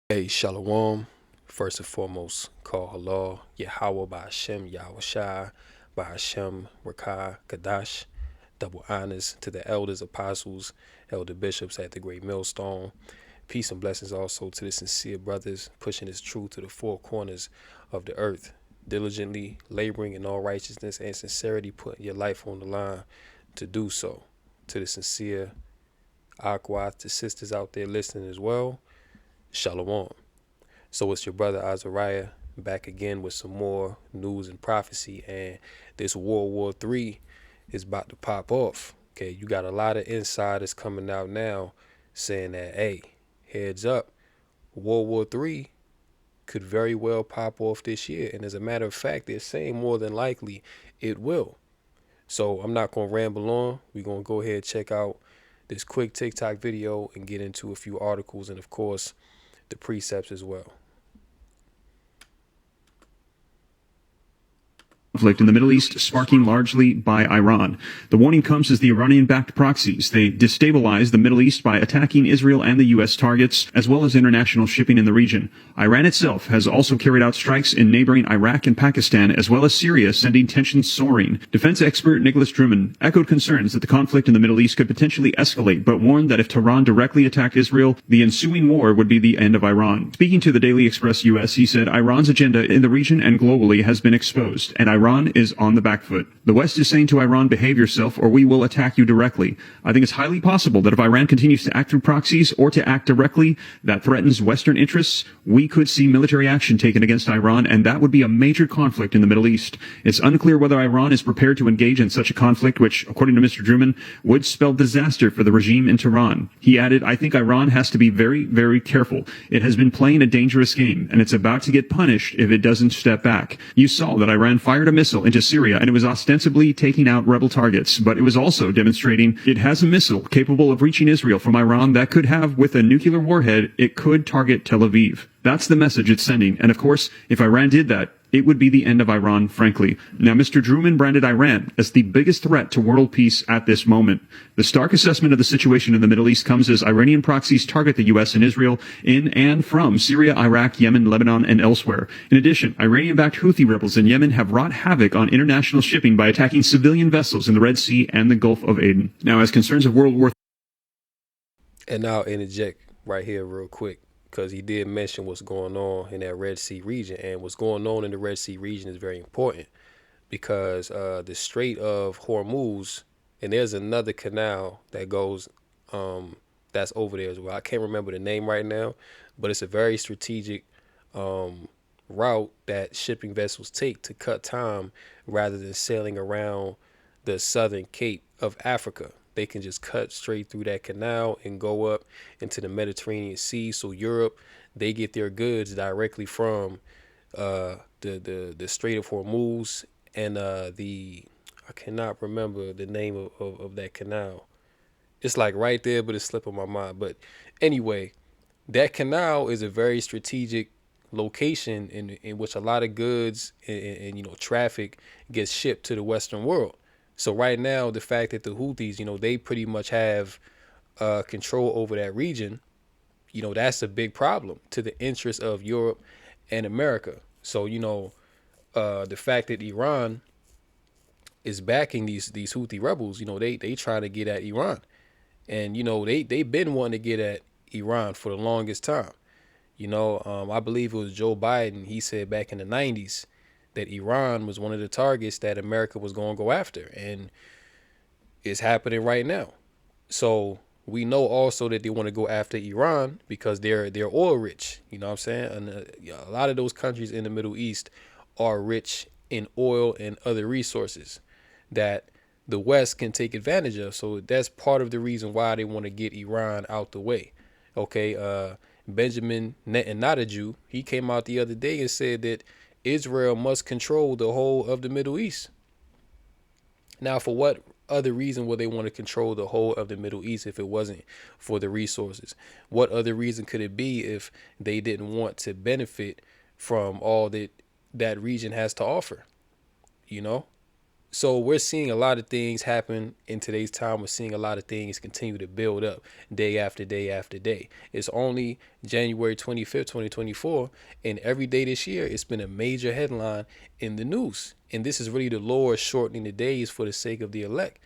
Hey, Shalom. First and foremost, call halal, Yahweh by Hashem, Yahweh Shai, by Hashem, Rakah, Kadash. Double honors to the elders, apostles, elder bishops at the great millstone. Peace and blessings also to the sincere brothers pushing this truth to the four corners of the earth, diligently laboring in all righteousness and sincerity, putting your life on the line to do so. To the sincere Aqua, to sisters out there listening as well, Shalom. So it's your brother Azariah back again with some more news and prophecy, and this World War III is about to pop off. Okay, you got a lot of insiders coming out now saying that, hey, heads up, World War III could very well pop off this year. And as a matter of fact, they're saying more than likely it will. So I'm not going to ramble on. We're going to go ahead and check out this quick TikTok video and get into a few articles and, of course, the precepts as well. Conflict in the Middle East sparking largely by Iran. The warning comes as the Iranian-backed proxies. They destabilize the Middle East by attacking Israel and the U.S. targets, as well as international shipping in the region. Iran itself has also carried out strikes in neighboring Iraq and Pakistan, as well as Syria, sending tensions soaring. Defense expert Nicholas Druman echoed concerns that the conflict in the Middle East could potentially escalate, but warned that if Tehran directly attacked Israel, the ensuing war would be the end of Iran. Speaking to the Daily Express U.S., he said Iran's agenda in the region and globally has been exposed, and Iran is on the back foot. The West is saying to Iran, behave yourself or we will attack you directly. I think it's highly possible that if Iran continues to act through proxies or to act directly that threatens Western interests, we could see military action taken against Iran, and that would be a major conflict in the Middle East. It's unclear whether Iran is prepared to engage in such a conflict, which, according to Mr. Druman, would spell disaster for the regime in Tehran. He added, I think Iran has to be very, very careful. It has been playing a dangerous game, and it's about to get punished if it doesn't step back. You saw that Iran fired a missile into Syria, and it was ostensibly taking out rebel targets, but it was also demonstrating it has a missile capable of reaching Israel from Iran that could have, with a nuclear warhead, it could target Tel Aviv. That's the message it's sending. And of course, if Iran did that, it would be the end of Iran, frankly. Now, Mr. Druman branded Iran as the biggest threat to world peace at this moment. The stark assessment of the situation in the Middle East comes as Iranian proxies target the U.S. and Israel in and from Syria, Iraq, Yemen, Lebanon, and elsewhere. In addition, Iranian-backed Houthi rebels in Yemen have wrought havoc on international shipping by attacking civilian vessels in the Red Sea and the Gulf of Aden. Now, as concerns of World War And I'll interject right here real quick, because he did mention what's going on in that Red Sea region. And what's going on in the Red Sea region is very important because the Strait of Hormuz, and there's another canal that goes, that's over there as well. I can't remember the name right now, but it's a very strategic route that shipping vessels take to cut time rather than sailing around the southern Cape of Africa. They can just cut straight through that canal and go up into the Mediterranean Sea. So Europe, they get their goods directly from the Strait of Hormuz and the I cannot remember the name of that canal. It's like right there, but it's slipping my mind. But anyway, that canal is a very strategic location in which a lot of goods and traffic gets shipped to the Western world. So right now, the fact that the Houthis, they pretty much have control over that region, that's a big problem to the interests of Europe and America. So the fact that Iran is backing these Houthi rebels, they trying to get at Iran, and they've been wanting to get at Iran for the longest time. I believe it was Joe Biden. He said back in the 90s that Iran was one of the targets that America was going to go after. And it's happening right now. So we know also that they want to go after Iran because they're oil rich. You know what I'm saying? And a lot of those countries in the Middle East are rich in oil and other resources that the West can take advantage of. So that's part of the reason why they want to get Iran out the way. Okay, Benjamin Netanyahu, he came out the other day and said that Israel must control the whole of the Middle East. Now, for what other reason would they want to control the whole of the Middle East if it wasn't for the resources? What other reason could it be if they didn't want to benefit from all that region has to offer? You know? So we're seeing a lot of things happen in today's time. We're seeing a lot of things continue to build up day after day after day. It's only January 25th, 2024, and every day this year it's been a major headline in the news. And this is really the Lord shortening the days for the sake of the elect,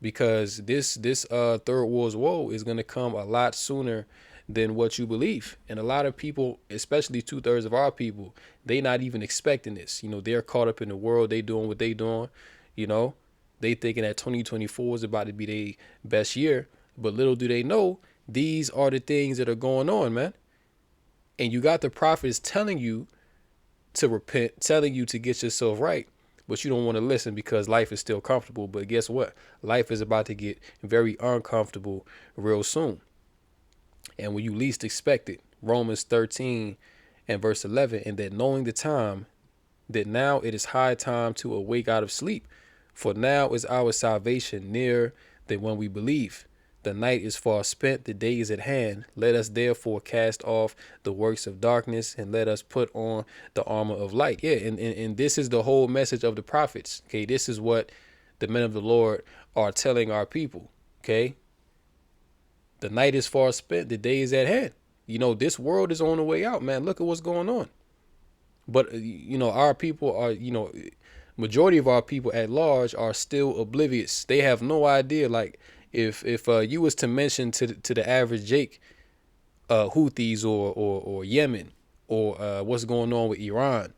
because this third world's woe is going to come a lot sooner than what you believe. And a lot of people, especially 2/3 of our people, they not even expecting this. They're caught up in the world. They doing what they doing. You know, they thinking that 2024 is about to be their best year, but little do they know these are the things that are going on, man. And you got the prophets telling you to repent, telling you to get yourself right, but you don't want to listen because life is still comfortable. But guess what? Life is about to get very uncomfortable real soon. And when you least expect it, Romans 13 and verse 11, and that knowing the time, that now it is high time to awake out of sleep. For now is our salvation nearer than when we believe. The night is far spent, the day is at hand. Let us therefore cast off the works of darkness and let us put on the armor of light. Yeah, and this is the whole message of the prophets. Okay, this is what the men of the Lord are telling our people. Okay, the night is far spent, the day is at hand. This world is on the way out, man. Look at what's going on. But our people are, majority of our people at large are still oblivious. They have no idea. Like if you was to mention to the average Jake, Houthis or Yemen or what's going on with Iran,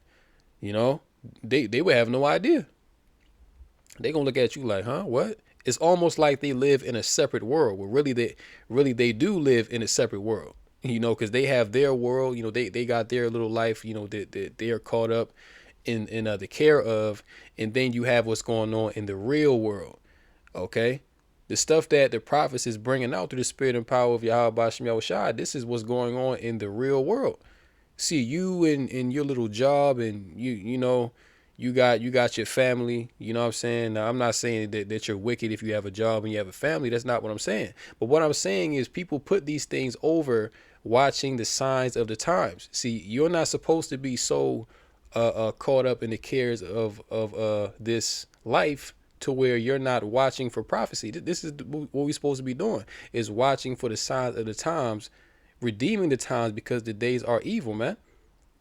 they would have no idea. They gonna look at you like, huh? What? It's almost like they live in a separate world. Where really they do live in a separate world. Because they have their world. They got their little life. That they are caught up in the care of, and then you have what's going on in the real world. Okay, the stuff that the prophets is bringing out through the spirit and power of Yahweh Bashem Yahushua, this is what's going on in the real world. See, you in your little job, and you got your family. You know what I'm saying? Now, I'm not saying that you're wicked if you have a job and you have a family. That's not what I'm saying. But what I'm saying is people put these things over watching the signs of the times. See, you're not supposed to be so caught up in the cares of this life to where you're not watching for prophecy. This is what we're supposed to be doing, is watching for the signs of the times, redeeming the times, because the days are evil, man.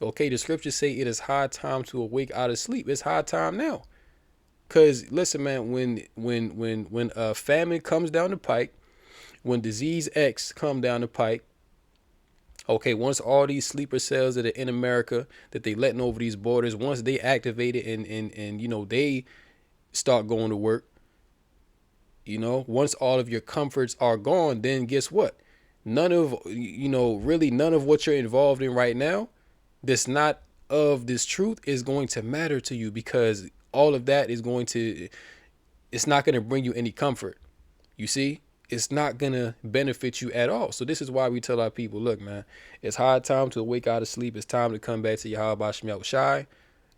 Okay, the scriptures say it is high time to awake out of sleep. It's high time now. Cause listen, man, when famine comes down the pike, when disease X come down the pike, okay, once all these sleeper cells that are in America that they letting over these borders, once they activate it and they start going to work, once all of your comforts are gone, then guess what? None of really none of what you're involved in right now that's not of this truth is going to matter to you, because all of that is it's not going to bring you any comfort. You see, it's not going to benefit you at all. So this is why we tell our people, look, man, it's high time to wake out of sleep. It's time to come back to Yahweh Bashem Yahushai.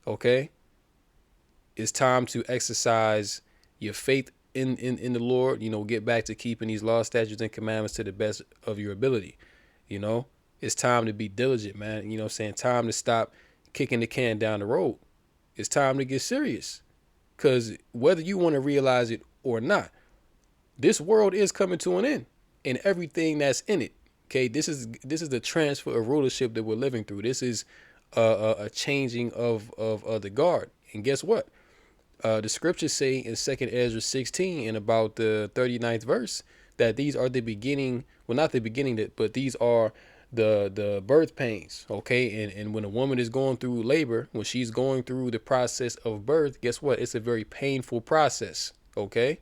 Okay. It's time to exercise your faith in the Lord, get back to keeping these laws, statutes, and commandments to the best of your ability. It's time to be diligent, man. You know what I'm saying? Time to stop kicking the can down the road. It's time to get serious. Because whether you want to realize it or not, this world is coming to an end, and everything that's in it. Okay, this is the transfer of rulership that we're living through. This is a changing of the guard. And guess what? The scriptures say in 2nd Ezra 16 and about the 39th verse that these are the beginning, well, not the beginning, but these are the birth pains. Okay, and when a woman is going through labor, when she's going through the process of birth, guess what? It's a very painful process. Okay,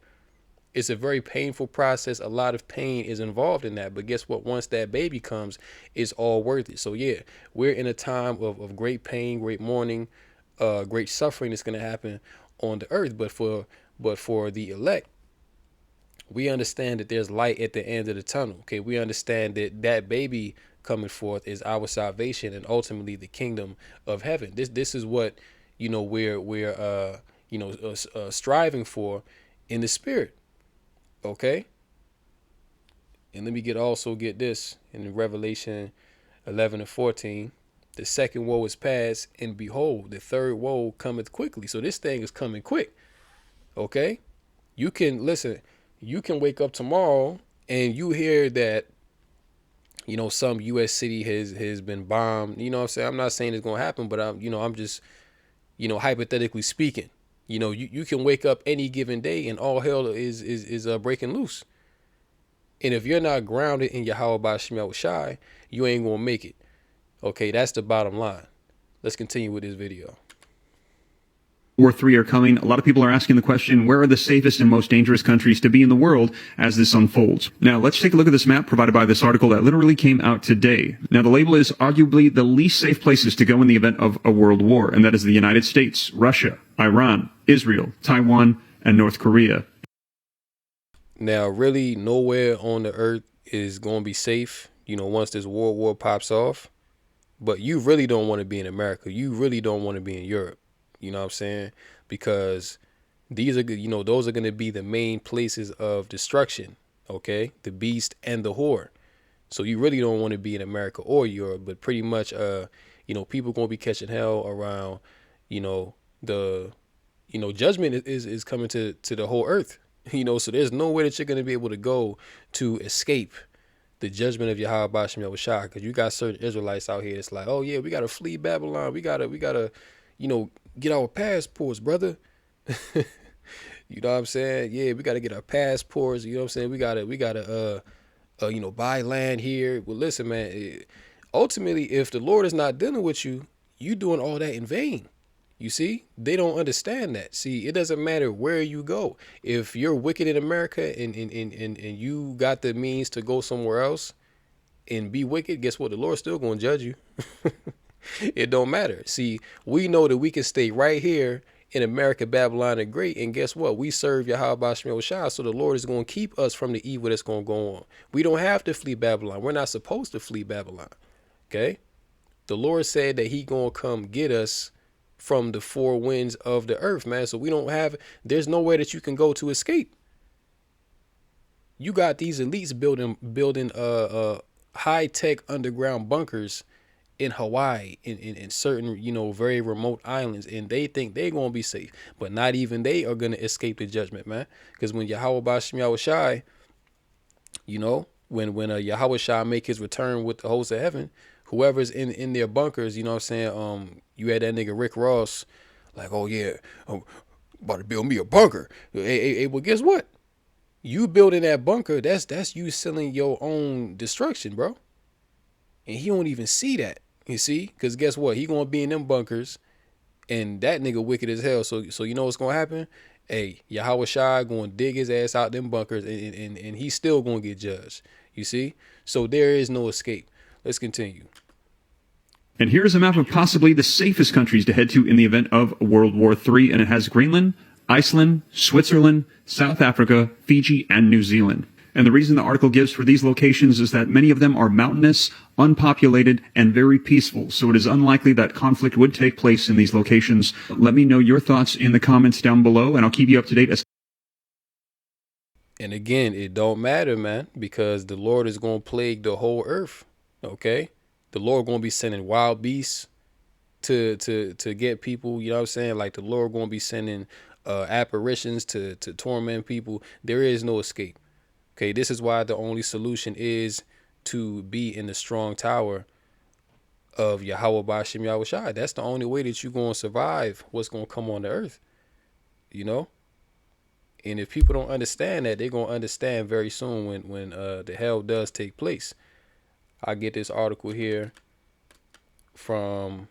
it's a very painful process. A lot of pain is involved in that, but guess what? Once that baby comes, it's all worth it. So yeah, we're in a time of great pain, great mourning, great suffering that's going to happen on the earth. But for the elect, we understand that there's light at the end of the tunnel. Okay, we understand that baby coming forth is our salvation and ultimately the kingdom of heaven. This is what we're striving for in the spirit. Okay, and let me get this in Revelation 11:14. The second woe is past, and behold, the third woe cometh quickly. So this thing is coming quick. Okay? You can listen, you can wake up tomorrow and you hear that, some US city has been bombed. You know what I'm saying? I'm not saying it's gonna happen, but I'm just, hypothetically speaking. You can wake up any given day and all hell is breaking loose. And if you're not grounded in Yahweh Bashim Yahushai, you ain't gonna make it. Okay, that's the bottom line. Let's continue with this video. War III are coming. A lot of people are asking the question, where are the safest and most dangerous countries to be in the world as this unfolds? Now, let's take a look at this map provided by this article that literally came out today. Now, the label is arguably the least safe places to go in the event of a world war, and that is the United States, Russia, Iran, Israel, Taiwan, and North Korea. Now, really, nowhere on the earth is going to be safe, once this world war pops off. But you really don't want to be in America. You really don't want to be in Europe. You know what I'm saying? Because these are, those are going to be the main places of destruction. Okay, the beast and the whore. So you really don't want to be in America or Europe. But pretty much, people going to be catching hell around. The, judgment is coming to the whole earth. So there's no way that you're going to be able to go to escape the judgment of Yahweh Bashim Yahushua, because you got certain Israelites out here. It's like, oh yeah, we gotta flee Babylon. We gotta, get our passports, brother. You know what I'm saying? Yeah, we gotta get our passports. You know what I'm saying? We gotta, buy land here. Well, listen, man. Ultimately, if the Lord is not dealing with you, you doing all that in vain. You see, they don't understand that. See, it doesn't matter where you go. If you're wicked in America and you got the means to go somewhere else and be wicked, guess what? The Lord's still going to judge you. It don't matter. See, we know that we can stay right here in America, Babylon, and great. And guess what? We serve Yahweh Bashim Shai, so the Lord is going to keep us from the evil that's going to go on. We don't have to flee Babylon. We're not supposed to flee Babylon. Okay? The Lord said that he going to come get us from the four winds of the earth, man. So there's nowhere that you can go to escape. You got these elites building high-tech underground bunkers in Hawaii, in certain, very remote islands, and they think they're going to be safe. But not even they are going to escape the judgment, man. Because when Yahweh Bashim Yahushai, when Yahweh Shai make his return with the hosts of heaven, whoever's in their bunkers, you know what I'm saying? You had that nigga Rick Ross, like, oh yeah, I'm about to build me a bunker. Hey, well, guess what? You building that bunker, that's you selling your own destruction, bro. And he don't even see that. You see? Because guess what? He gonna be in them bunkers, and that nigga wicked as hell. So you know what's gonna happen? Hey, Yahweh Shai gonna dig his ass out them bunkers, and he's still gonna get judged. You see? So there is no escape. Let's continue. And here's a map of possibly the safest countries to head to in the event of World War III, and it has Greenland, Iceland, Switzerland, South Africa, Fiji, and New Zealand. And the reason the article gives for these locations is that many of them are mountainous, unpopulated, and very peaceful, so it is unlikely that conflict would take place in these locations. Let me know your thoughts in the comments down below, and I'll keep you up to date. And again, it don't matter, man, because the Lord is going to plague the whole earth, okay? The Lord going to be sending wild beasts to get people, you know what I'm saying? Like the Lord going to be sending apparitions to torment people. There is no escape. Okay, this is why the only solution is to be in the strong tower of Yahweh Bashim Yahushai. That's the only way that you're going to survive what's going to come on the earth, And if people don't understand that, they're going to understand very soon when the hell does take place. I get this article here from,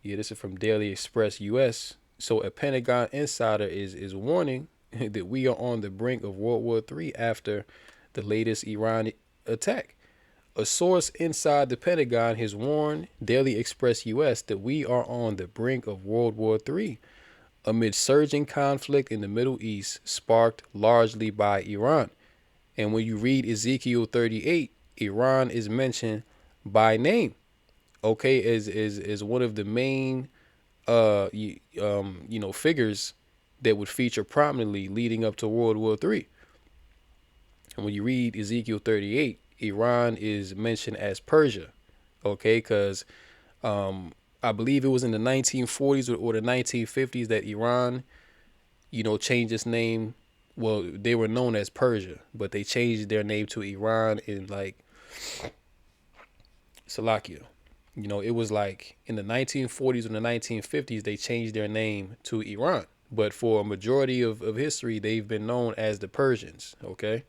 this is from Daily Express US. So a Pentagon insider is warning that we are on the brink of World War III after the latest Iran attack. A source inside the Pentagon has warned Daily Express US that we are on the brink of World War III amid surging conflict in the Middle East, sparked largely by Iran. And when you read Ezekiel 38, Iran is mentioned by name, okay, as one of the main figures that would feature prominently leading up to World War III. And when you read Ezekiel 38, Iran is mentioned as Persia, okay, because I believe it was in the 1940s or the 1950s that Iran changed its name. Well, they were known as Persia, but they changed their name to Iran in like Salakia. It was like in the 1940s and the 1950s, they changed their name to Iran. But for a majority of history, they've been known as the Persians, okay?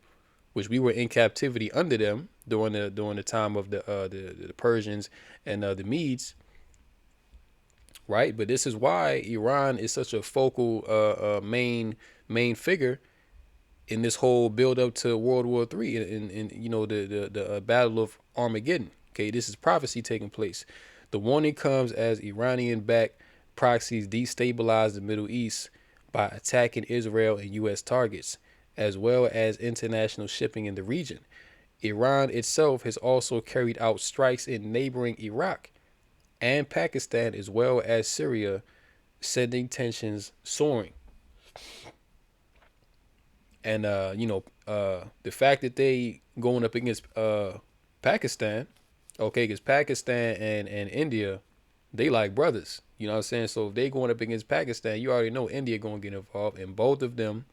Which we were in captivity under them during the time of the Persians and the Medes, right? But this is why Iran is such a focal main figure in this whole build up to World War III and the Battle of Armageddon. Okay, this is prophecy taking place. The warning comes as Iranian-backed proxies destabilize the Middle East by attacking Israel and U.S. targets, as well as international shipping in the region. Iran itself has also carried out strikes in neighboring Iraq and Pakistan, as well as Syria, sending tensions soaring. And the fact that they going up against Pakistan, okay, because Pakistan and India, they like brothers. You know what I'm saying? So if they going up against Pakistan, you already know India gonna get involved. And both of them,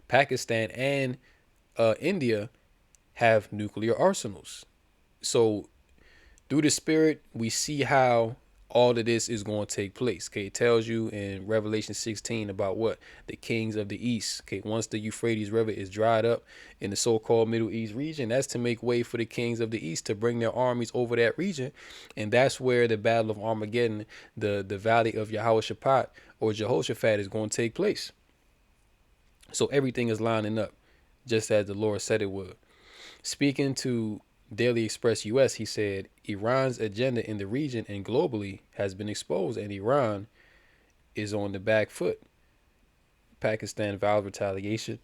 Pakistan and India, have nuclear arsenals. So through the spirit, we see how all of this is going to take place. Okay, it tells you in Revelation 16 about what the kings of the east. Okay, once the Euphrates River is dried up in the so-called Middle East region, that's to make way for the kings of the east to bring their armies over that region, and that's where the Battle of Armageddon, the Valley of Jehoshaphat or Jehoshaphat, is going to take place. So everything is lining up, just as the Lord said it would. Speaking to Daily Express US, he said, Iran's agenda in the region and globally has been exposed, and Iran is on the back foot. Pakistan vows retaliation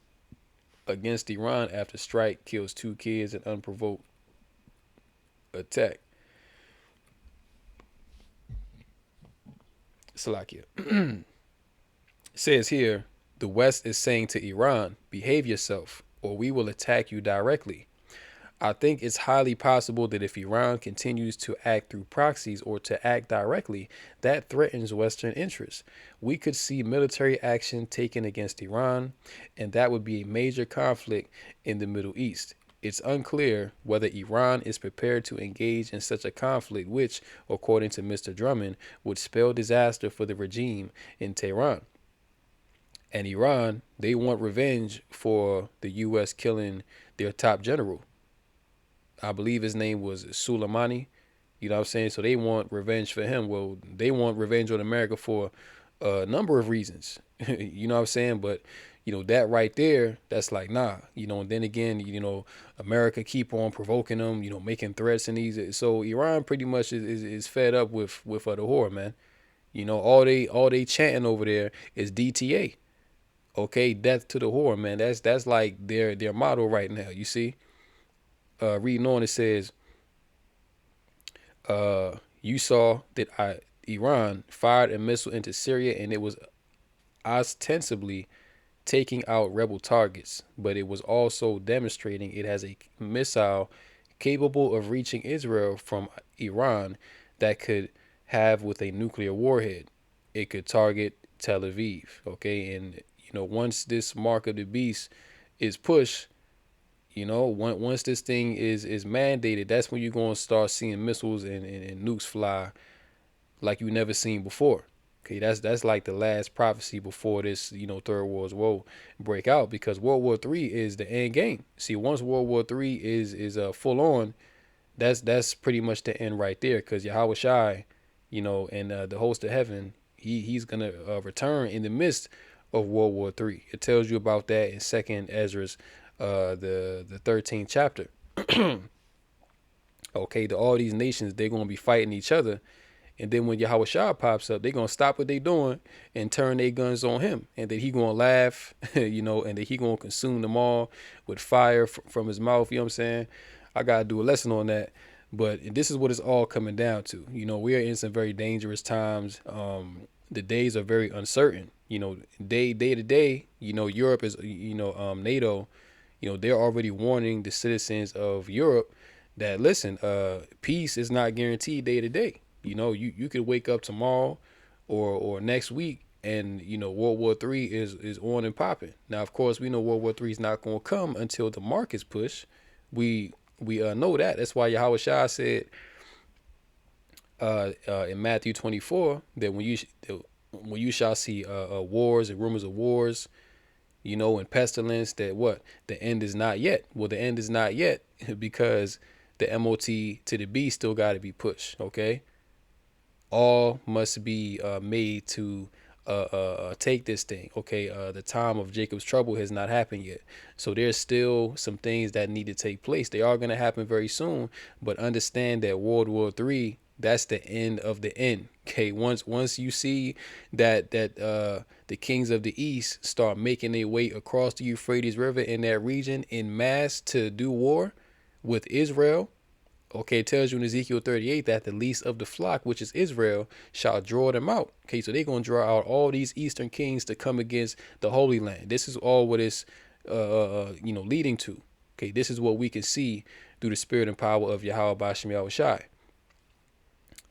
against Iran after strike kills 2 kids in unprovoked attack. Salakia. Says here, the West is saying to Iran, behave yourself, or we will attack you directly. I think it's highly possible that if Iran continues to act through proxies or to act directly, that threatens Western interests. We could see military action taken against Iran, and that would be a major conflict in the Middle East. It's unclear whether Iran is prepared to engage in such a conflict, which, according to Mr. Drummond, would spell disaster for the regime in Tehran. And Iran, they want revenge for the U.S. killing their top general. I believe his name was Soleimani. You know what I'm saying? So they want revenge for him. Well, they want revenge on America for a number of reasons. You know what I'm saying? But, that right there, that's like, nah. And then again, America keep on provoking them, making threats and these. So Iran pretty much is fed up with the horror, man. All they chanting over there is DTA. Okay, death to the horror, man. That's like their motto right now, you see? Reading on, it says, you saw that Iran fired a missile into Syria and it was ostensibly taking out rebel targets, but it was also demonstrating it has a missile capable of reaching Israel from Iran that could have with a nuclear warhead. It could target Tel Aviv, okay? And, once this mark of the beast is pushed, once this thing is mandated, that's when you're going to start seeing missiles and nukes fly like you never seen before. Okay, that's like the last prophecy before this, Third World War break out, because World War III is the end game. See, once World War III is full on, that's pretty much the end right there, because Yahweh Shai, and the host of heaven, he's gonna return in the midst of World War III. It tells you about that in Second Ezra's the 13th chapter. Okay, all these nations, they're gonna be fighting each other, and then when Yahweh Shah pops up, they're gonna stop what they doing and turn their guns on him, and then he gonna laugh, and then he gonna consume them all with fire from his mouth. You know what I'm saying? I gotta do a lesson on that. But this is what it's all coming down to. We are in some very dangerous times. The days are very uncertain. Day to day. Europe is, NATO. They're already warning the citizens of Europe that, listen, peace is not guaranteed day to day. You could wake up tomorrow or next week and World War III is on and popping. Now, of course, we know World War III is not going to come until the markets push. We know that. That's why Yahweh Shai said in Matthew 24 that when you shall see wars and rumors of wars, and pestilence, that what the end is not yet. Well, the end is not yet because the MOT to the B still got to be pushed. Okay, all must be made to take this thing. Okay, the time of Jacob's trouble has not happened yet, so there's still some things that need to take place. They are going to happen very soon, but understand that World War III, that's the end of the end. Okay, once you see that the kings of the east start making their way across the Euphrates River in that region in mass to do war with Israel. Okay, it tells you in Ezekiel 38 that the least of the flock, which is Israel, shall draw them out. Okay, so they're going to draw out all these eastern kings to come against the Holy Land. This is all what it's, leading to. Okay, this is what we can see through the spirit and power of Yahweh Bashem Yahweh Shai.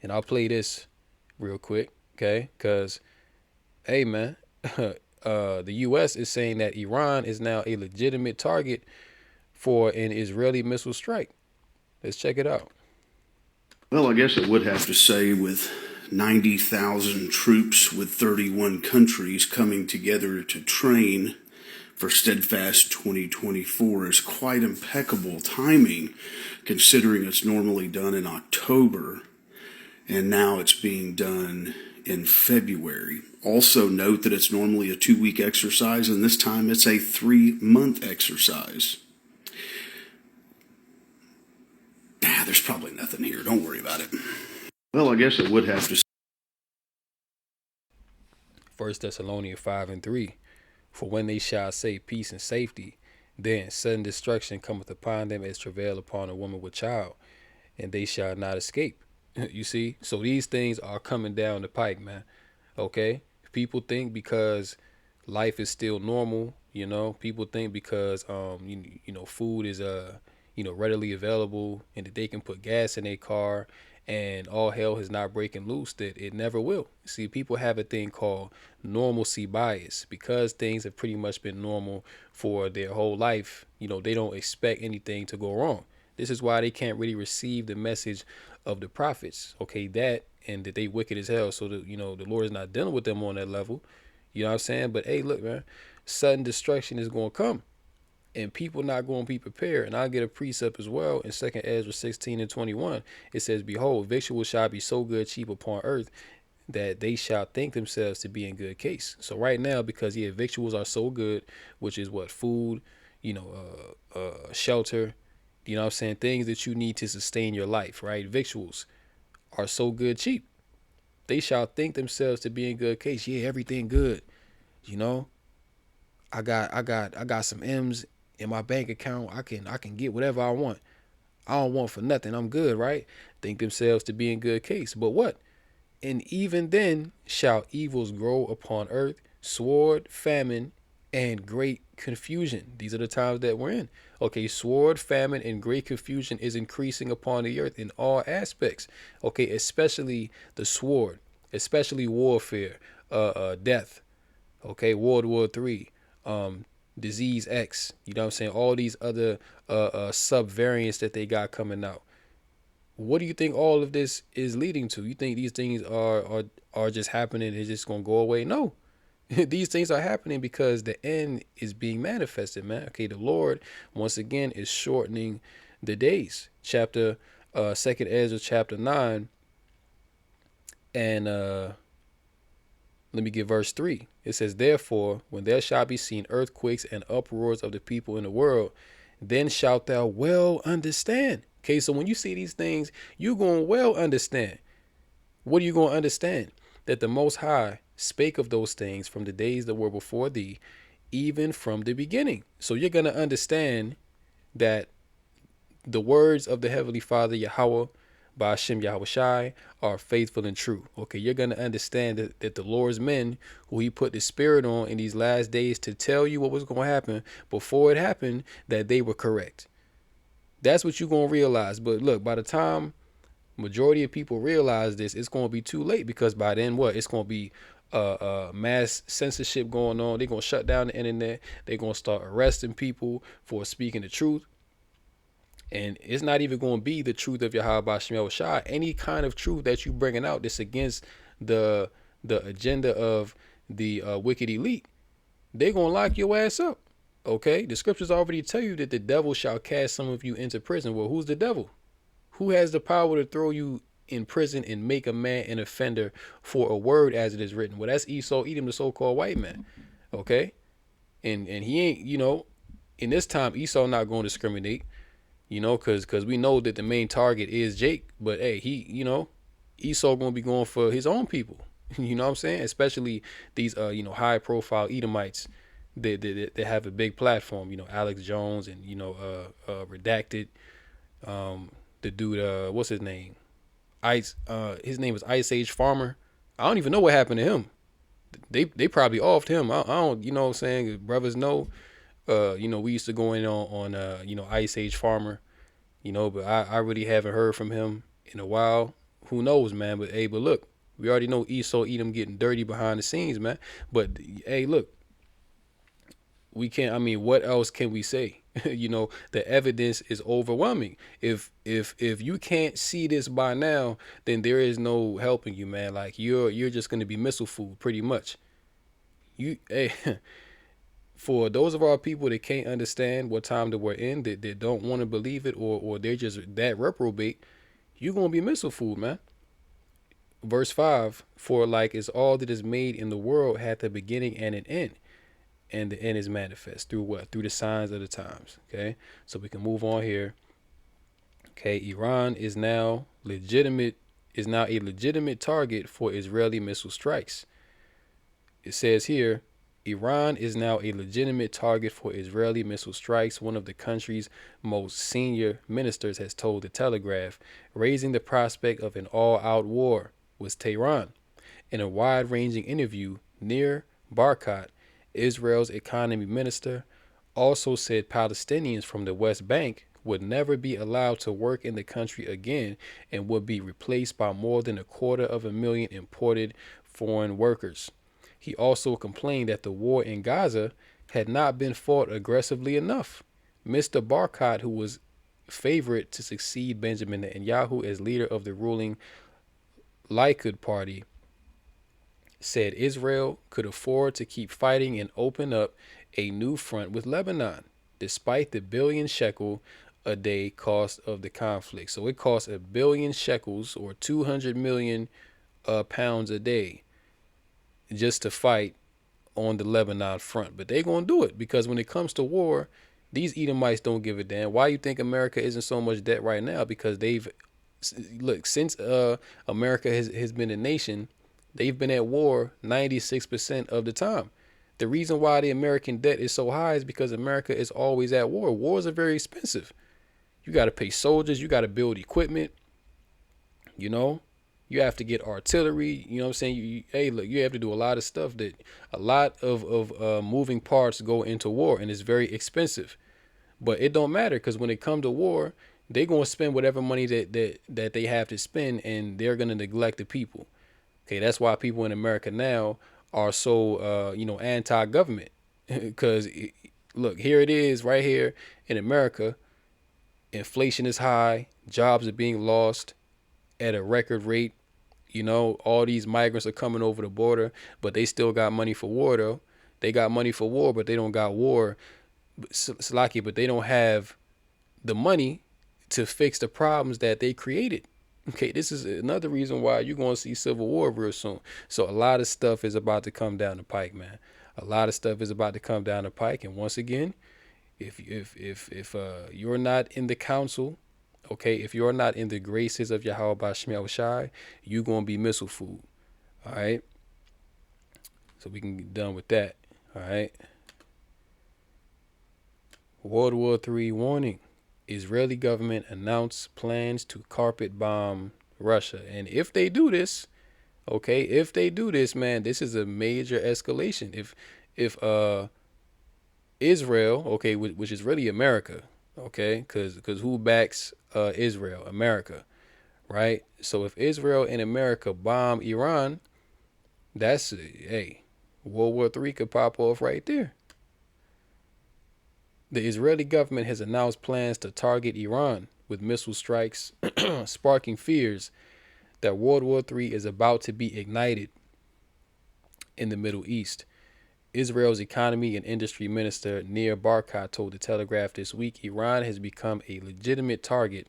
And I'll play this real quick, okay? Because, hey, man, the U.S. is saying that Iran is now a legitimate target for an Israeli missile strike. Let's check it out. Well, I guess I would have to say with 90,000 troops with 31 countries coming together to train for Steadfast 2024 is quite impeccable timing, considering it's normally done in October, and now it's being done in February. Also note that it's normally a 2-week exercise, and this time it's a 3-month exercise. There's probably nothing here. Don't worry about it. Well, I guess I would have to. 1 Thessalonians 5:3. For when they shall say peace and safety, then sudden destruction cometh upon them as travail upon a woman with child, and they shall not escape. You see? So these things are coming down the pike, man. Okay? People think because life is still normal, people think because food is readily available and that they can put gas in their car and all hell is not breaking loose, that it never will. See, people have a thing called normalcy bias. Because things have pretty much been normal for their whole life, they don't expect anything to go wrong. This is why they can't really receive the message of the prophets. Okay, that and that they wicked as hell. So that the Lord is not dealing with them on that level. You know what I'm saying? But hey, look, man, sudden destruction is going to come. And people not going to be prepared. And I'll get a precept as well in 2 Ezra 16:21. It says, behold, victuals shall be so good cheap upon earth that they shall think themselves to be in good case. So right now, because victuals are so good, which is what? Food, shelter, you know what I'm saying? Things that you need to sustain your life, right? Victuals are so good cheap. They shall think themselves to be in good case. Yeah, everything good. I got some M's in my bank account. I can get whatever I want. I don't want for nothing. I'm good, right? Think themselves to be in good case. But what? And even then shall evils grow upon earth, sword, famine, and great confusion. These are the times that we're in. Okay, sword, famine, and great confusion is increasing upon the earth in all aspects. Okay, especially the sword, especially warfare, death. Okay, World War III, Disease X. You know what I'm saying? All these other sub variants that they got coming out. What do you think all of this is leading to? You think these things are just happening? It's just gonna go away? No. These things are happening because the end is being manifested, man. Okay, the Lord once again is shortening the days. Chapter 2 Ezra chapter 9 and let me get verse 3. It says, therefore, when there shall be seen earthquakes and uproars of the people in the world, then shalt thou well understand. Okay, so when you see these things, you're going to well understand. What are you going to understand? That the Most High spake of those things from the days that were before thee, even from the beginning. So you're going to understand that the words of the Heavenly Father, Yahweh, Ba'ashem Yahweh Shai, are faithful and true. Okay, you're going to understand that the Lord's men, who he put the spirit on in these last days to tell you what was going to happen before it happened, that they were correct. That's what you're going to realize. But look, by the time majority of people realize this, it's going to be too late, because by then what? It's going to be mass censorship going on. They're gonna shut down the internet. They're gonna start arresting people for speaking the truth. And it's not even going to be the truth of Yahweh Shemel Shai. Any kind of truth that you bringing out that's against the agenda of the wicked elite, they're going to lock your ass up. Okay? The scriptures already tell you that the devil shall cast some of you into prison. Well, who's the devil? Who has the power to throw you in prison and make a man an offender for a word as it is written? Well, that's Esau, Edom, the so-called white man. Okay? And he ain't, in this time, Esau not going to discriminate. Because we know that the main target is Jake, but hey, Esau gonna be going for his own people. You know what I'm saying? Especially these high profile Edomites that have a big platform. Alex Jones and Redacted. The dude, what's his name? His name is Ice Age Farmer. I don't even know what happened to him. They probably offed him. I don't, what I'm saying? Brothers know. We used to go in on Ice Age Farmer, but I really haven't heard from him in a while. Who knows, man? But look, we already know Esau Edom getting dirty behind the scenes, man. But hey, look, we can't. I mean, what else can we say? The evidence is overwhelming. If you can't see this by now, then there is no helping you, man. Like you're just gonna be missile food, pretty much. For those of our people that can't understand what time that we're in, that don't want to believe it, or they're just that reprobate, you're going to be missile food, man. Verse 5, for like is all that is made in the world hath a beginning and an end, and the end is manifest through what? Through the signs of the times. Okay, so we can move on here. Okay, Iran is now a legitimate target for Israeli missile strikes. It says here, Iran is now a legitimate target for Israeli missile strikes, one of the country's most senior ministers has told the Telegraph, raising the prospect of an all-out war with Tehran. In a wide-ranging interview, Nir Barkat, Israel's economy minister, also said Palestinians from the West Bank would never be allowed to work in the country again and would be replaced by more than 250,000 imported foreign workers. He also complained that the war in Gaza had not been fought aggressively enough. Mr. Barkat, who was favorite to succeed Benjamin Netanyahu as leader of the ruling Likud party, said Israel could afford to keep fighting and open up a new front with Lebanon, despite the billion shekel a day cost of the conflict. So it costs 1 billion shekels or 200 million pounds a day just to fight on the Lebanon front. But they're going to do it because when it comes to war, these Edomites don't give a damn. Why you think America isn't so much debt right now? Because since America has been a nation, they've been at war 96% of the time. The reason why the American debt is so high is because America is always at war. Wars are very expensive. You got to pay soldiers. You got to build equipment. You have to get artillery, you know what I'm saying? You have to do a lot of stuff a lot of moving parts go into war, and it's very expensive. But it don't matter because when it comes to war, they're going to spend whatever money that they have to spend, and they're going to neglect the people. Okay, that's why people in America now are so, anti-government. Because, look, here it is right here in America. Inflation is high. Jobs are being lost at a record rate. All these migrants are coming over the border, but they still got money for war, though. They got money for war, but they don't got war. Slaki, but they don't have the money to fix the problems that they created. Okay, this is another reason why you're going to see civil war real soon. So a lot of stuff is about to come down the pike, man. A lot of stuff is about to come down the pike. And once again, if you're not in the council, okay, if you're not in the graces of Yahweh Shemel Shai, you're going to be missile food. All right. So we can get done with that. All right. World War III warning. Israeli government announced plans to carpet bomb Russia. And if they do this, man, this is a major escalation. If Israel, okay, which is really America, okay, because who backs Israel? America, right? So if Israel and America bomb Iran, Hey, World War III could pop off right there. The Israeli government has announced plans to target Iran with missile strikes, sparking fears that World War III is about to be ignited in the Middle East. Israel's economy and industry minister Nir Barkat told the Telegraph this week Iran has become a legitimate target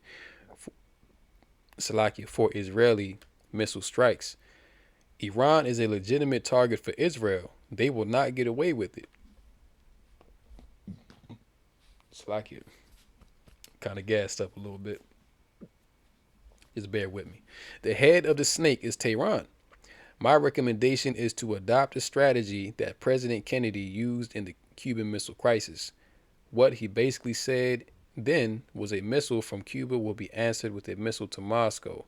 for Israeli missile strikes. Iran is a legitimate target for Israel. They will not get away with it. Salakia kind of gassed up a little bit. Just bear with me. The head of the snake is Tehran. My recommendation is to adopt a strategy that President Kennedy used in the Cuban Missile Crisis. What he basically said then was a missile from Cuba will be answered with a missile to Moscow,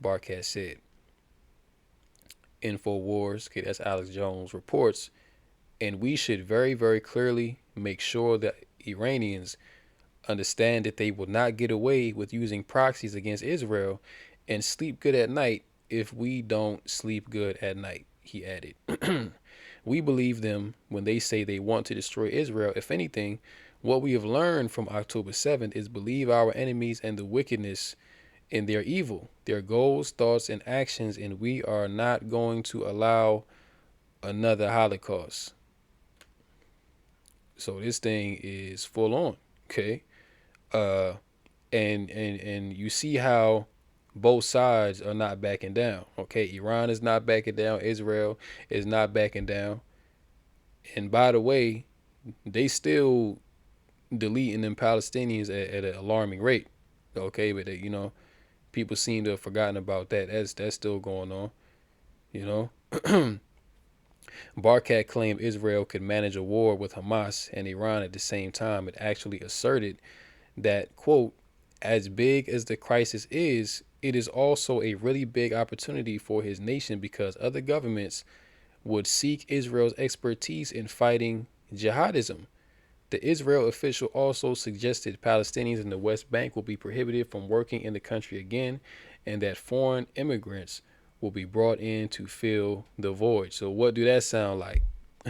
Barkat said. InfoWars, okay, that's Alex Jones, reports, and we should very, very clearly make sure that Iranians understand that they will not get away with using proxies against Israel and sleep good at night if we don't sleep good at night, he added. We believe them when they say they want to destroy Israel. If anything, what we have learned from October 7th is believe our enemies and the wickedness in their evil, their goals, thoughts, and actions, and we are not going to allow another Holocaust. So this thing is full on, okay? And you see how both sides are not backing down. Okay, Iran is not backing down. Israel is not backing down. And by the way, they still deleting them Palestinians at an alarming rate. Okay, but people seem to have forgotten about that. That's still going on. Barkat claimed Israel could manage a war with Hamas and Iran at the same time. It actually asserted that, quote, as big as the crisis is, it is also a really big opportunity for his nation because other governments would seek Israel's expertise in fighting jihadism. The Israel official also suggested Palestinians in the West Bank will be prohibited from working in the country again and that foreign immigrants will be brought in to fill the void. So what do that sound like?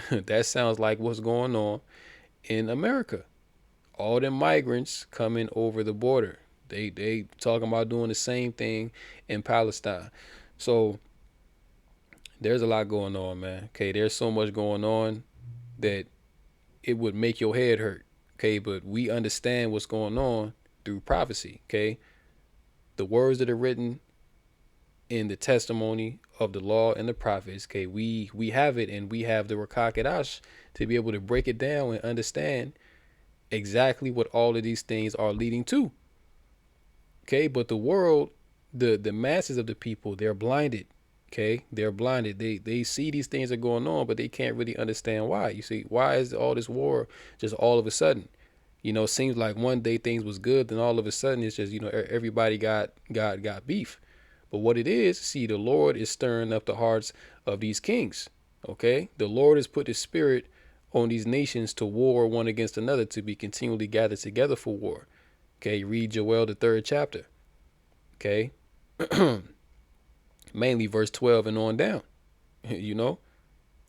That sounds like what's going on in America. All them migrants coming over the border. They talking about doing the same thing in Palestine. So there's a lot going on, man. Okay, there's so much going on that it would make your head hurt. Okay, but we understand what's going on through prophecy. Okay, the words that are written in the testimony of the law and the prophets. Okay, we have it, and we have the Rakak Adash to be able to break it down and understand exactly what all of these things are leading to. Okay, but the world, the masses of the people, they're blinded. Okay, they're blinded. They see these things are going on, but they can't really understand why. You see, why is all this war just all of a sudden? It seems like one day things was good, then all of a sudden it's just everybody got beef. But what it is, see, the Lord is stirring up the hearts of these kings. Okay, the Lord has put His Spirit on these nations to war one against another, to be continually gathered together for war. Okay, read Joel the 3rd chapter. Okay, mainly verse 12 and on down.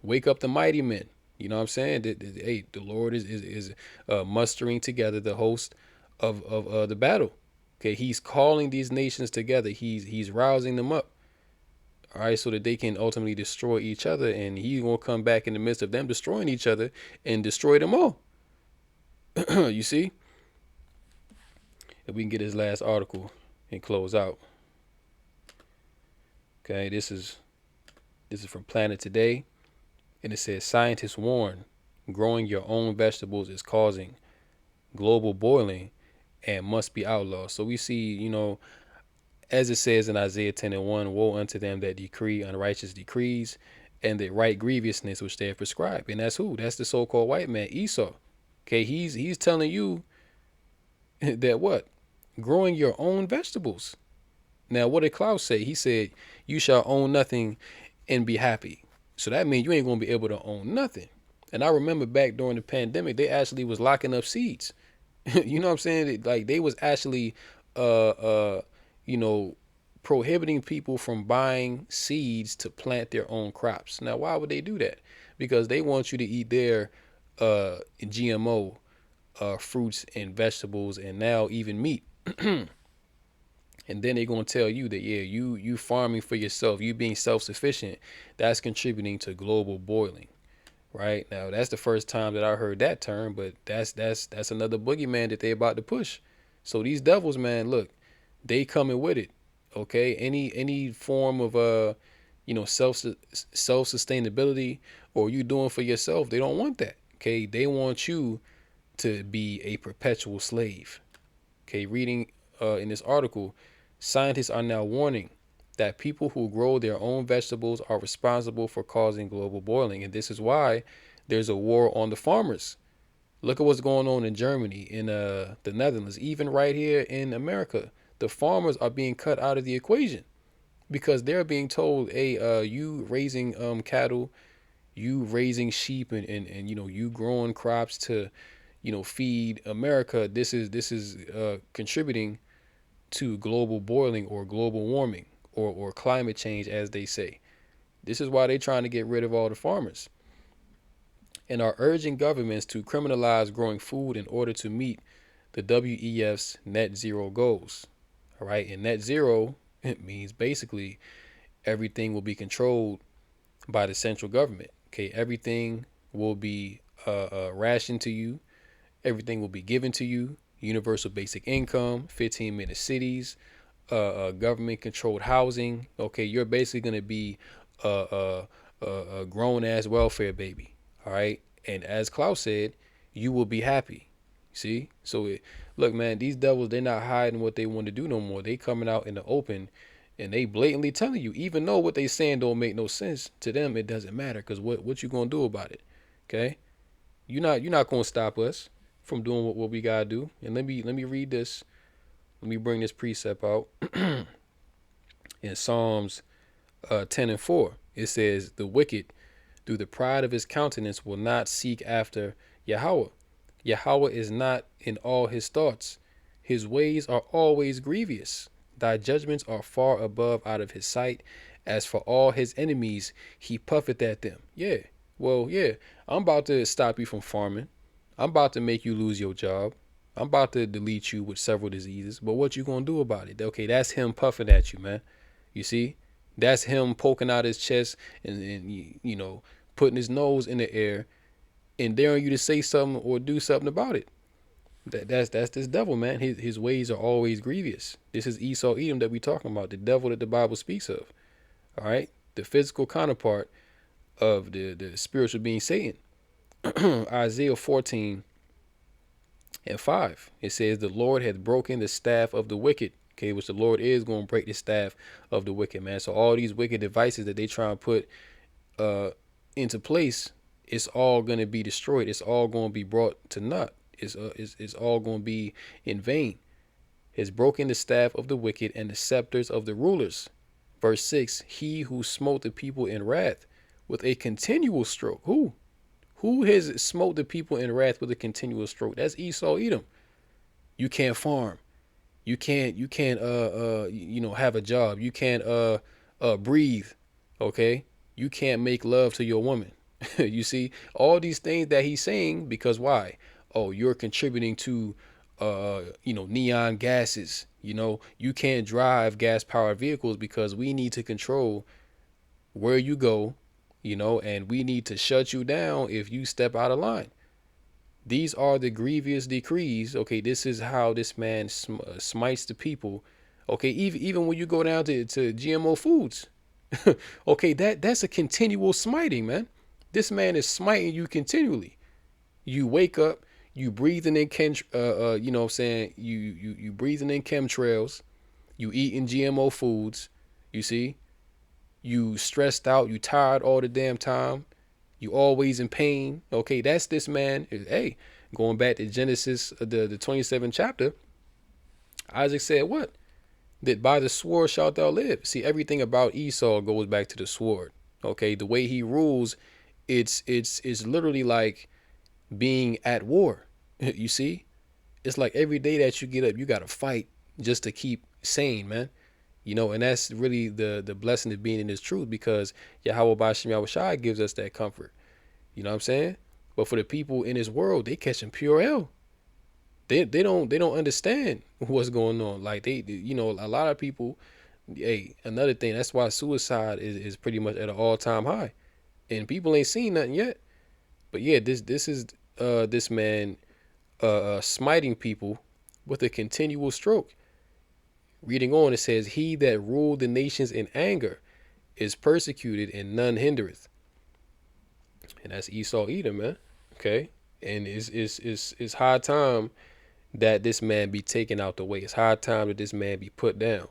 Wake up the mighty men. You know what I'm saying? Hey, the Lord is mustering together the host of the battle. Okay, He's calling these nations together. He's rousing them up. All right, so that they can ultimately destroy each other, and He's gonna come back in the midst of them destroying each other and destroy them all. You see? If we can get his last article and close out. Okay, this is from Planet Today, and it says scientists warn growing your own vegetables is causing global boiling and must be outlawed. So we see, as it says in Isaiah 10:1, woe unto them that decree unrighteous decrees and that write grievousness which they have prescribed. And that's who? That's the so-called white man, Esau. Okay, he's telling you that what? Growing your own vegetables. Now, what did Klaus say? He said, you shall own nothing and be happy. So that means you ain't going to be able to own nothing. And I remember back during the pandemic, they actually was locking up seeds. You know what I'm saying? Like they was actually, prohibiting people from buying seeds to plant their own crops. Now, why would they do that? Because they want you to eat their GMO fruits and vegetables, and now even meat. And then they're gonna tell you that, yeah, you farming for yourself, you being self-sufficient, that's contributing to global boiling. Right now, that's the first time that I heard that term, but that's another boogeyman that they about to push. So these devils, man, look, they coming with it. Okay, any form of self sustainability or you doing for yourself, they don't want that. Okay, they want you to be a perpetual slave. Okay, reading in this article, scientists are now warning that people who grow their own vegetables are responsible for causing global boiling. And this is why there's a war on the farmers. Look at what's going on in Germany, in the Netherlands, even right here in America. The farmers are being cut out of the equation because they're being told, hey, you raising cattle, you raising sheep, and you growing crops to feed America. This is contributing to global boiling or global warming or climate change, as they say. This is why they're trying to get rid of all the farmers and are urging governments to criminalize growing food in order to meet the WEF's net zero goals. All right, and net zero, it means basically everything will be controlled by the central government. Okay, everything will be rationed to you. Everything will be given to you. Universal basic income, 15-minute cities, government controlled housing. Okay, you're basically going to be a grown ass welfare baby. All right. And as Klaus said, you will be happy. See? So look, man, these devils, they're not hiding what they want to do no more. They coming out in the open and they blatantly telling you, even though what they saying don't make no sense to them, it doesn't matter, because what you gonna do about it? Okay? You're not gonna stop us from doing what we gotta do. And let me read this. Let me bring this precept out. In Psalms 10:4, it says, "The wicked, through the pride of his countenance, will not seek after Yahweh. Yahweh is not in all his thoughts. His ways are always grievous. Thy judgments are far above out of his sight. As for all his enemies, he puffeth at them." Yeah. Well, yeah, I'm about to stop you from farming. I'm about to make you lose your job. I'm about to delete you with several diseases. But what you gonna do about it? Okay, that's him puffing at you, man. You see? That's him poking out his chest and putting his nose in the air and daring you to say something or do something about it. That's this devil, man. His ways are always grievous. This is Esau Edom that we talking about, the devil that the Bible speaks of. All right, the physical counterpart of the spiritual being Satan. Isaiah 14:5. It says, "The Lord hath broken the staff of the wicked." Okay, which the Lord is going to break the staff of the wicked, man. So all these wicked devices that they try and put into place, it's all going to be destroyed. It's all going to be brought to naught. It's all going to be in vain. Has broken the staff of the wicked and the scepters of the rulers. Verse 6, "He who smote the people in wrath with a continual stroke." Who has smote the people in wrath with a continual stroke? That's Esau Edom. You can't farm. You can't have a job. You can't breathe. Okay? You can't make love to your woman. You see, all these things that he's saying, because why? Oh, you're contributing to neon gases. You can't drive gas powered vehicles because we need to control where you go, and we need to shut you down if you step out of line. These are the grievous decrees. Okay, this is how this man smites the people. Okay, even when you go down to GMO foods, okay, that's a continual smiting, man. This man is smiting you continually. You wake up, you breathing in you breathing in chemtrails, you eating GMO foods. You see, you stressed out, you tired all the damn time. You always in pain. Okay, that's this man. Hey, going back to Genesis, the 27th chapter, Isaac said what? That by the sword shalt thou live. See, everything about Esau goes back to the sword. Okay, the way he rules, it's literally like being at war. You see, it's like every day that you get up, you got to fight just to keep sane, man. And that's really the blessing of being in this truth, because Yahweh Bashim Yahushai gives us that comfort. You know what I'm saying? But for the people in this world, they catching pure hell. They don't understand what's going on. Like a lot of people. Hey, another thing, that's why suicide is pretty much at an all-time high, and people ain't seen nothing yet. But yeah, this is this man smiting people with a continual stroke. Reading on, it says, "He that ruled the nations in anger is persecuted, and none hindereth." And that's Esau Edom, man. Okay, and it's high time that this man be taken out the way. It's high time that this man be put down.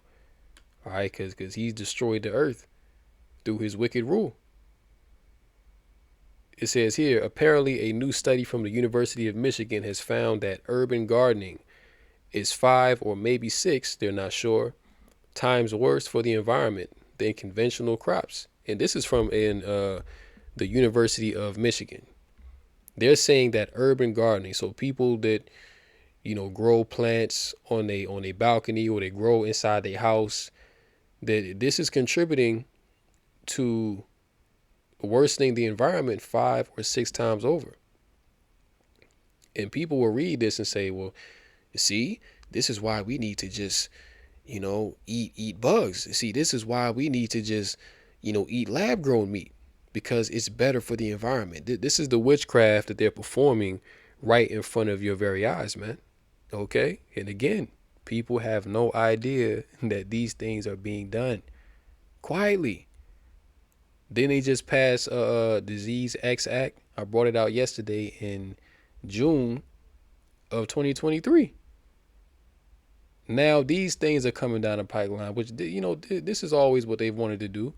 All right, because he's destroyed the earth through his wicked rule. It says here, apparently a new study from the University of Michigan has found that urban gardening is 5 or maybe 6, they're not sure, times worse for the environment than conventional crops. And this is from the University of Michigan. They're saying that urban gardening, so people that grow plants on a balcony, or they grow inside their house, that this is contributing to worsening the environment 5 or 6 times over. And people will read this and say, well, see, this is why we need to just, eat bugs. See, this is why we need to just, eat lab grown meat, because it's better for the environment. This is the witchcraft that they're performing right in front of your very eyes, man. Okay. And again, people have no idea that these things are being done quietly. Then they just passed Disease X Act. I brought it out yesterday in June of 2023. Now these things are coming down the pipeline, which, this is always what they've wanted to do.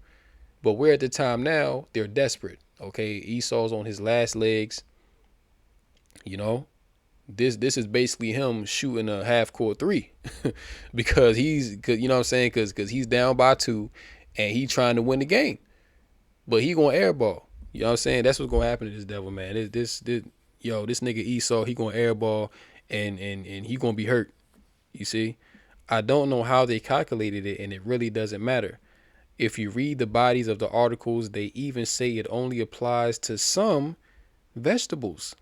But we're at the time now, they're desperate. Okay, Esau's on his last legs. This is basically him shooting a half-court 3 because because he's down by 2 and he trying to win the game. But he gonna airball. You know what I'm saying? That's what's gonna happen to this devil, man. This nigga Esau, he gonna airball and he gonna be hurt. You see? I don't know how they calculated it, and it really doesn't matter. If you read the bodies of the articles, they even say it only applies to some vegetables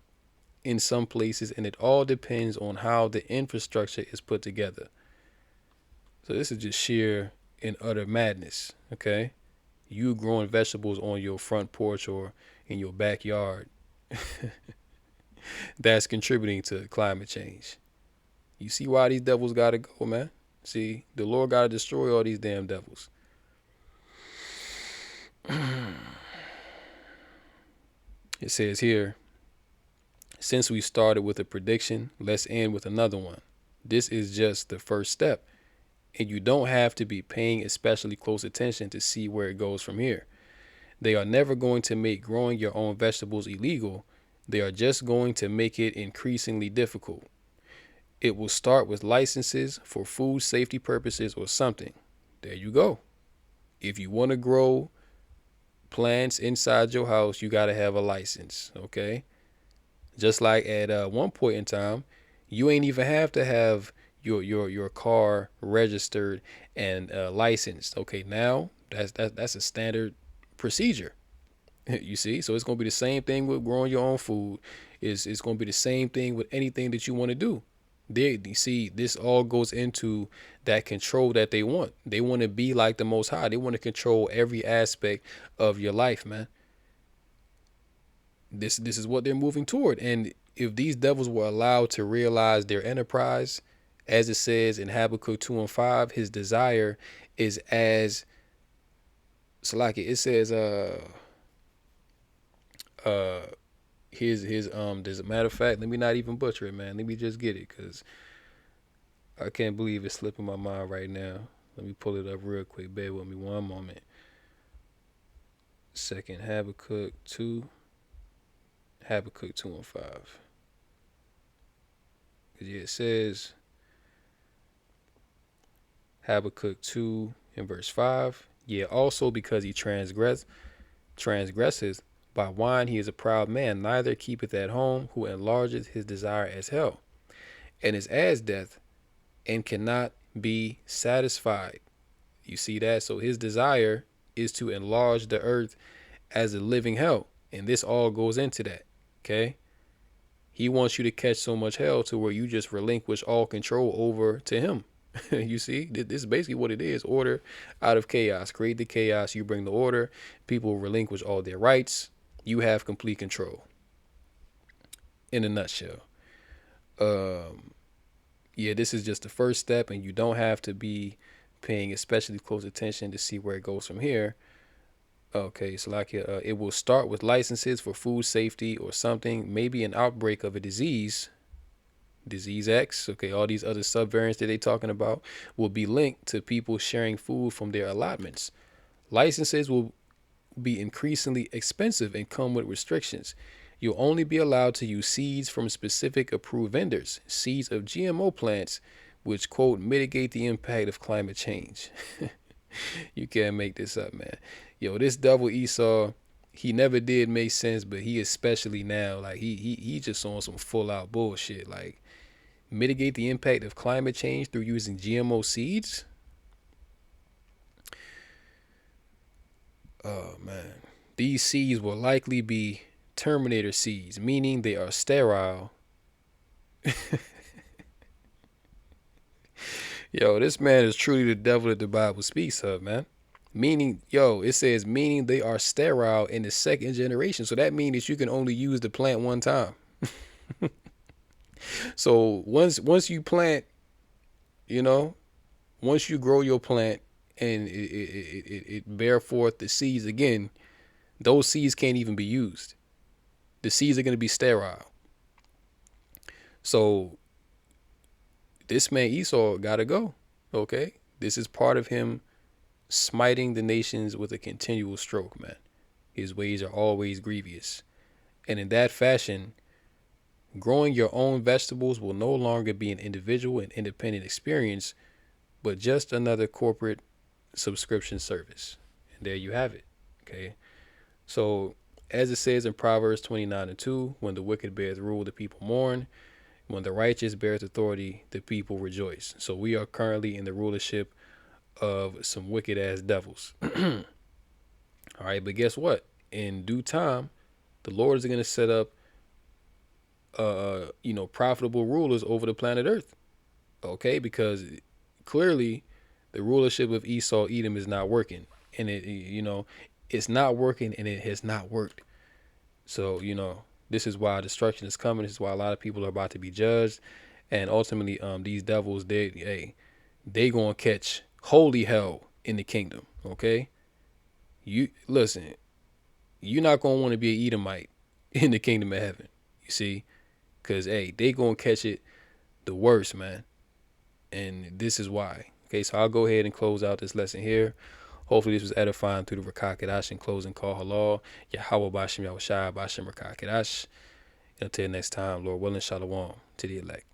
in some places, and it all depends on how the infrastructure is put together. So this is just sheer and utter madness, okay? You growing vegetables on your front porch or in your backyard, that's contributing to climate change. You see why these devils gotta go, man? See, the Lord gotta destroy all these damn devils. It says here, since we started with a prediction, let's end with another one. This is just the first step, and you don't have to be paying especially close attention to see where it goes from here. They are never going to make growing your own vegetables illegal. They are just going to make it increasingly difficult. It will start with licenses for food safety purposes or something. There you go. If you want to grow plants inside your house, you got to have a license, okay? Just like at one point in time, you ain't even have to have your car registered and licensed. Okay, now that's a standard procedure. You see, so it's gonna be the same thing with growing your own food. It's gonna be the same thing with anything that you want to do. You see, this all goes into that control that they want. They want to be like the Most High. They want to control every aspect of your life, man. This is what they're moving toward. And if these devils were allowed to realize their enterprise, as it says in Habakkuk 2:5, his desire is as Salaki. It says his as a matter of fact, let me not even butcher it, man. Let me just get it, because I can't believe it's slipping my mind right now. Let me pull it up real quick. Bear with me one moment. Second, Habakkuk 2:5. Yeah, it says Habakkuk 2 in verse 5. Yeah, also because he transgresses by wine, he is a proud man, neither keepeth at home, who enlargeth his desire as hell, and is as death, and cannot be satisfied. You see that? So his desire is to enlarge the earth as a living hell. And this all goes into that. Okay? He wants you to catch so much hell to where you just relinquish all control over to him. You see, this is basically what it is. Order out of chaos. Create the chaos. You bring the order. People relinquish all their rights. You have complete control. In a nutshell. Yeah, this is just the first step, and you don't have to be paying especially close attention to see where it goes from here. Okay, so like it will start with licenses for food safety or something, maybe an outbreak of a disease X. Okay, all these other subvariants that they talking about will be linked to people sharing food from their allotments. Licenses will be increasingly expensive and come with restrictions. You'll only be allowed to use seeds from specific approved vendors, seeds of GMO plants, which, quote, mitigate the impact of climate change. You can't make this up, man. Yo, this devil Esau, he never did make sense, but he especially now, like he just on some full out bullshit. Like, mitigate the impact of climate change through using GMO seeds? Oh, man. These seeds will likely be Terminator seeds, meaning they are sterile. Yo, this man is truly the devil that the Bible speaks of, man. Meaning, it says meaning they are sterile in the second generation. So that means that you can only use the plant one time. So once you plant, once you grow your plant and it bear forth the seeds again, those seeds can't even be used. The seeds are going to be sterile. So this man Esau got to go. Okay, this is part of him smiting the nations with a continual stroke, man. His ways are always grievous. And in that fashion, growing your own vegetables will no longer be an individual and independent experience, but just another corporate subscription service. And there you have it. Okay. So as it says in Proverbs 29:2, when the wicked bears rule, the people mourn. When the righteous bears authority, the people rejoice. So we are currently in the rulership of some wicked ass devils. All right, but guess what? In due time, the Lord is going to set up profitable rulers over the planet Earth. Okay, because clearly the rulership of Esau Edom is not working, and it's not working, and it has not worked. So this is why destruction is coming. This is why a lot of people are about to be judged, and ultimately these devils, they gonna catch holy hell in the kingdom. Okay, you listen, you're not gonna want to be an Edomite in the kingdom of heaven. You see, because they gonna catch it the worst, man. And this is why. Okay, so I'll go ahead and close out this lesson here. Hopefully this was edifying through the Rakah Kedash and closing call halal. Yahweh Bashem Yahushua Bashem Rakah Kedash. Until next time, Lord willing, shalom to the elect.